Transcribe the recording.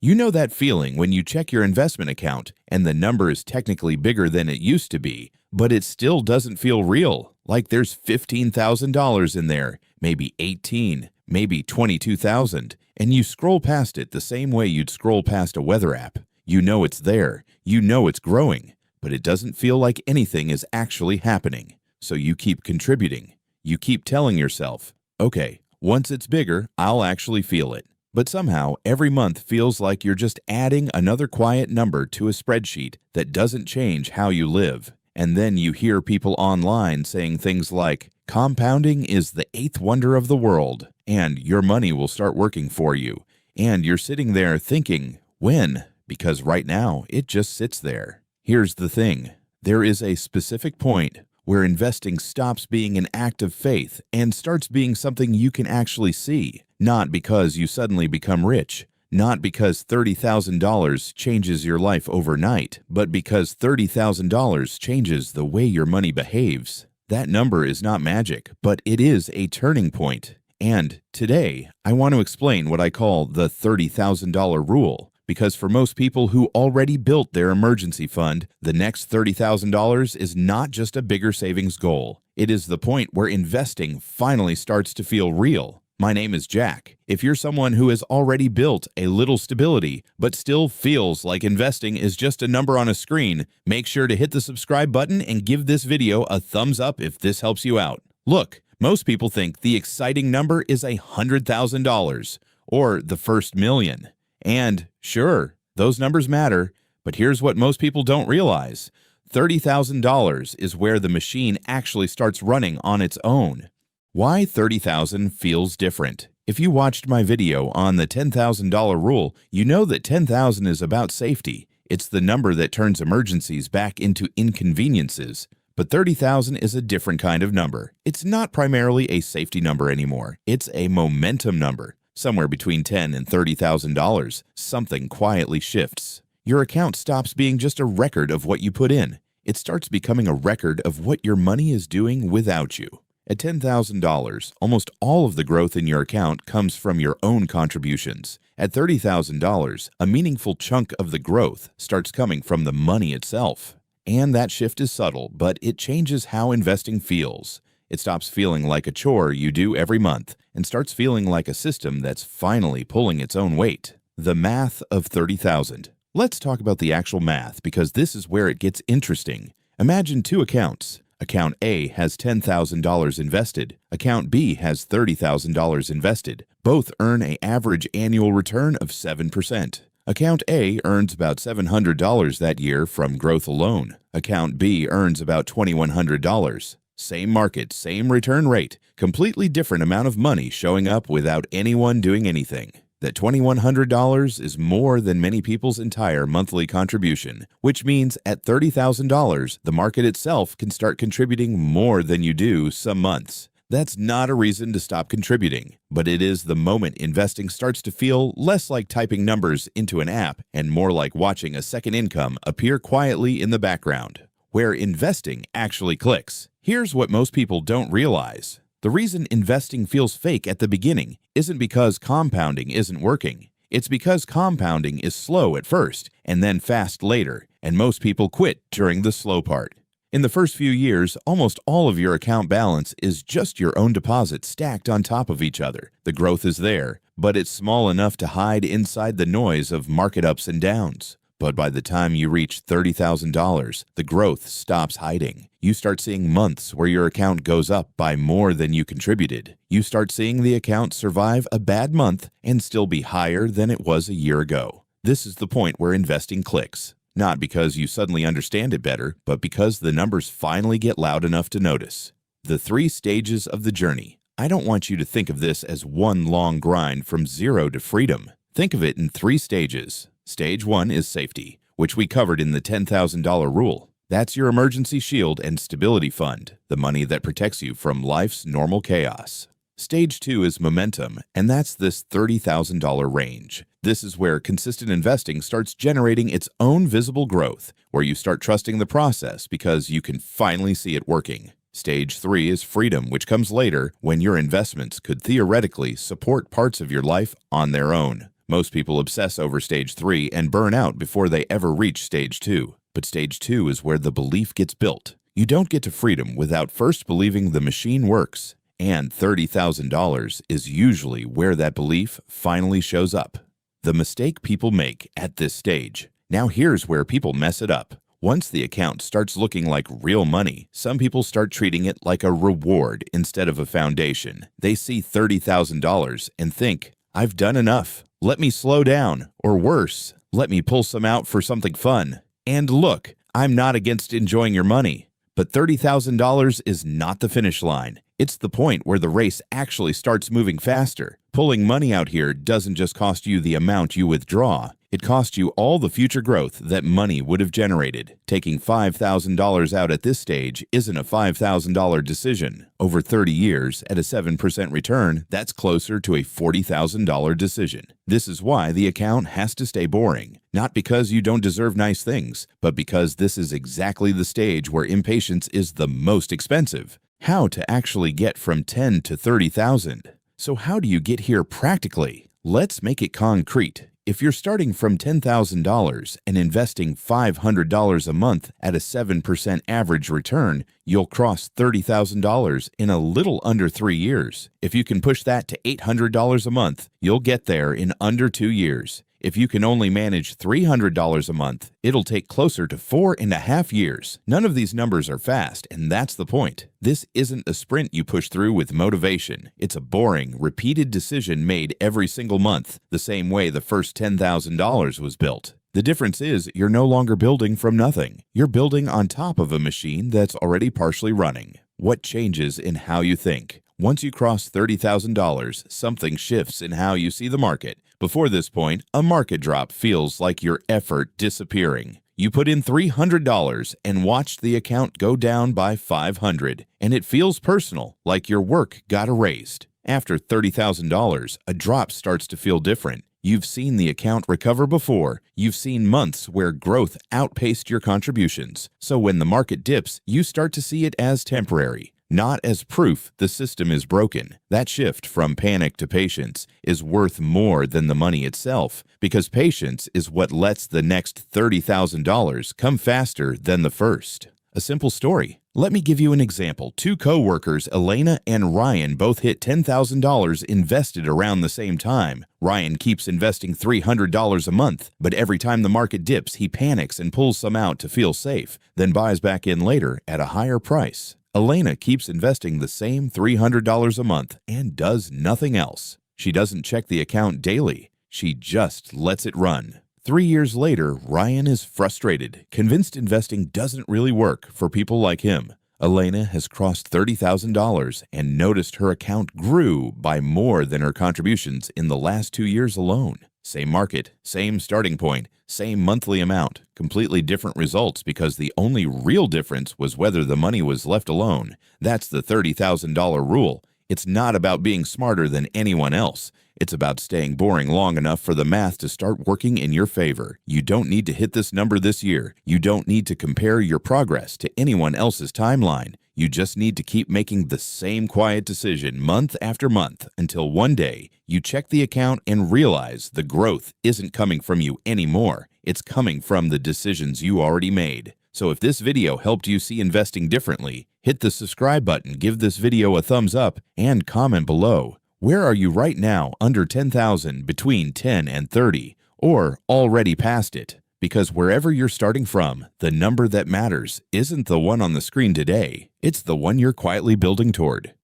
You know that feeling when you check your investment account and the number is technically bigger than it used to be, but it still doesn't feel real, like there's $15,000 in there, maybe 18, maybe 22,000, and you scroll past it the same way you'd scroll past a weather app. You know it's there, you know it's growing, but it doesn't feel like anything is actually happening. So you keep contributing. You keep telling yourself, okay, once it's bigger, I'll actually feel it. But somehow, every month feels like you're just adding another quiet number to a spreadsheet that doesn't change how you live. And then you hear people online saying things like, compounding is the eighth wonder of the world, and your money will start working for you. And you're sitting there thinking, when? Because right now, it just sits there. Here's the thing. There is a specific point where investing stops being an act of faith and starts being something you can actually see. Not because you suddenly become rich, not because $30,000 changes your life overnight, but because $30,000 changes the way your money behaves. That number is not magic, but it is a turning point. And today, I want to explain what I call the $30,000 rule. Because for most people who already built their emergency fund, the next $30,000 is not just a bigger savings goal. It is the point where investing finally starts to feel real. My name is Jack. If you're someone who has already built a little stability, but still feels like investing is just a number on a screen, make sure to hit the subscribe button and give this video a thumbs up if this helps you out. Look, most people think the exciting number is $100,000 or the first million. And sure, those numbers matter, but here's what most people don't realize. $30,000 is where the machine actually starts running on its own. Why 30,000 feels different? If you watched my video on the $10,000 rule, you know that 10,000 is about safety. It's the number that turns emergencies back into inconveniences. But 30,000 is a different kind of number. It's not primarily a safety number anymore. It's a momentum number. Somewhere between $10,000 and $30,000, something quietly shifts. Your account stops being just a record of what you put in. It starts becoming a record of what your money is doing without you. At $10,000, almost all of the growth in your account comes from your own contributions. At $30,000, a meaningful chunk of the growth starts coming from the money itself. And that shift is subtle, but it changes how investing feels. It stops feeling like a chore you do every month and starts feeling like a system that's finally pulling its own weight. The math of 30,000. Let's talk about the actual math because this is where it gets interesting. Imagine two accounts. Account A has $10,000 invested. Account B has $30,000 invested. Both earn an average annual return of 7%. Account A earns about $700 that year from growth alone. Account B earns about $2,100. Same market, same return rate, completely different amount of money showing up without anyone doing anything. That $2,100 is more than many people's entire monthly contribution, which means at $30,000, the market itself can start contributing more than you do some months. That's not a reason to stop contributing, but it is the moment investing starts to feel less like typing numbers into an app and more like watching a second income appear quietly in the background, where investing actually clicks. Here's what most people don't realize. The reason investing feels fake at the beginning isn't because compounding isn't working. It's because compounding is slow at first and then fast later, and most people quit during the slow part. In the first few years, almost all of your account balance is just your own deposits stacked on top of each other. The growth is there, but it's small enough to hide inside the noise of market ups and downs. But by the time you reach $30,000, the growth stops hiding. You start seeing months where your account goes up by more than you contributed. You start seeing the account survive a bad month and still be higher than it was a year ago. This is the point where investing clicks. Not because you suddenly understand it better, but because the numbers finally get loud enough to notice. The 3 stages of the journey. I don't want you to think of this as one long grind from zero to freedom. Think of it in 3 stages. Stage 1 is safety, which we covered in the $10,000 rule. That's your emergency shield and stability fund, the money that protects you from life's normal chaos. Stage 2 is momentum, and that's this $30,000 range. This is where consistent investing starts generating its own visible growth, where you start trusting the process because you can finally see it working. Stage 3 is freedom, which comes later when your investments could theoretically support parts of your life on their own. Most people obsess over stage 3 and burn out before they ever reach stage 2. But stage 2 is where the belief gets built. You don't get to freedom without first believing the machine works. And $30,000 is usually where that belief finally shows up. The mistake people make at this stage. Now here's where people mess it up. Once the account starts looking like real money, some people start treating it like a reward instead of a foundation. They see $30,000 and think, I've done enough. Let me slow down. Or worse, let me pull some out for something fun. And look, I'm not against enjoying your money. But $30,000 is not the finish line. It's the point where the race actually starts moving faster. Pulling money out here doesn't just cost you the amount you withdraw. It costs you all the future growth that money would have generated. Taking $5,000 out at this stage isn't a $5,000 decision. Over 30 years, at a 7% return, that's closer to a $40,000 decision. This is why the account has to stay boring. Not because you don't deserve nice things, but because this is exactly the stage where impatience is the most expensive. How to actually get from 10 to 30,000. So how do you get here practically? Let's make it concrete. If you're starting from $10,000 and investing $500 a month at a 7% average return, you'll cross $30,000 in a little under 3 years. If you can push that to $800 a month, you'll get there in under 2 years. If you can only manage $300 a month, it'll take closer to 4.5 years. None of these numbers are fast, and that's the point. This isn't a sprint you push through with motivation. It's a boring, repeated decision made every single month, the same way the first $10,000 was built. The difference is you're no longer building from nothing. You're building on top of a machine that's already partially running. What changes in how you think? Once you cross $30,000, something shifts in how you see the market. Before this point, a market drop feels like your effort disappearing. You put in $300 and watched the account go down by $500, and it feels personal, like your work got erased. After $30,000, a drop starts to feel different. You've seen the account recover before. You've seen months where growth outpaced your contributions. So when the market dips, you start to see it as temporary. Not as proof the system is broken. That shift from panic to patience is worth more than the money itself, because patience is what lets the next $30,000 come faster than the first. A simple story. Let me give you an example. Two co-workers, Elena and Ryan, both hit $10,000 invested around the same time. Ryan keeps investing $300 a month, but every time the market dips, he panics and pulls some out to feel safe, then buys back in later at a higher price. Elena keeps investing the same $300 a month and does nothing else. She doesn't check the account daily. She just lets it run. 3 years later, Ryan is frustrated, convinced investing doesn't really work for people like him. Elena has crossed $30,000 and noticed her account grew by more than her contributions in the last 2 years alone. Same market, same starting point, same monthly amount, completely different results because the only real difference was whether the money was left alone. That's the $30,000 rule. It's not about being smarter than anyone else. It's about staying boring long enough for the math to start working in your favor. You don't need to hit this number this year. You don't need to compare your progress to anyone else's timeline. You just need to keep making the same quiet decision month after month until one day you check the account and realize the growth isn't coming from you anymore. It's coming from the decisions you already made. So if this video helped you see investing differently, hit the subscribe button, give this video a thumbs up, and comment below. Where are you right now under 10,000, between 10 and 30, or already past it? Because wherever you're starting from, the number that matters isn't the one on the screen today. It's the one you're quietly building toward.